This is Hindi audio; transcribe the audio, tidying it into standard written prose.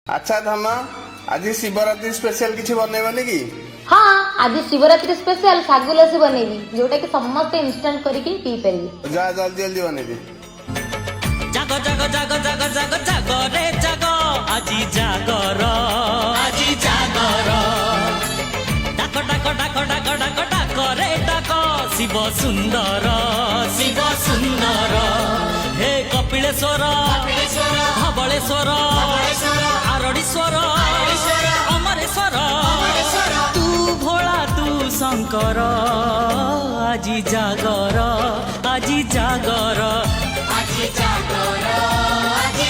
अच्छा धन आज शिवरात्रि स्पेशल किसी बनैबनी कि? हाँ आज शिवरात्रि स्पेशल सागु लस्सी बनेबी जोटा कि समस्ते इंस्टेंट करके पी परिबे। जा जल्दी जल्दी बनैबी। जागो जागो जागो जागो जागो जागो रे जागो आजी जागर डाको डाको डाको डाको डाको डाको रे डाको शिव सुंदर हे कपिलेश्वर धवलेश्वर आरड़ीश्वर अमरेश्वर तू भोला तू शंकर आजी जागर आजी जागर आजी जागर आजी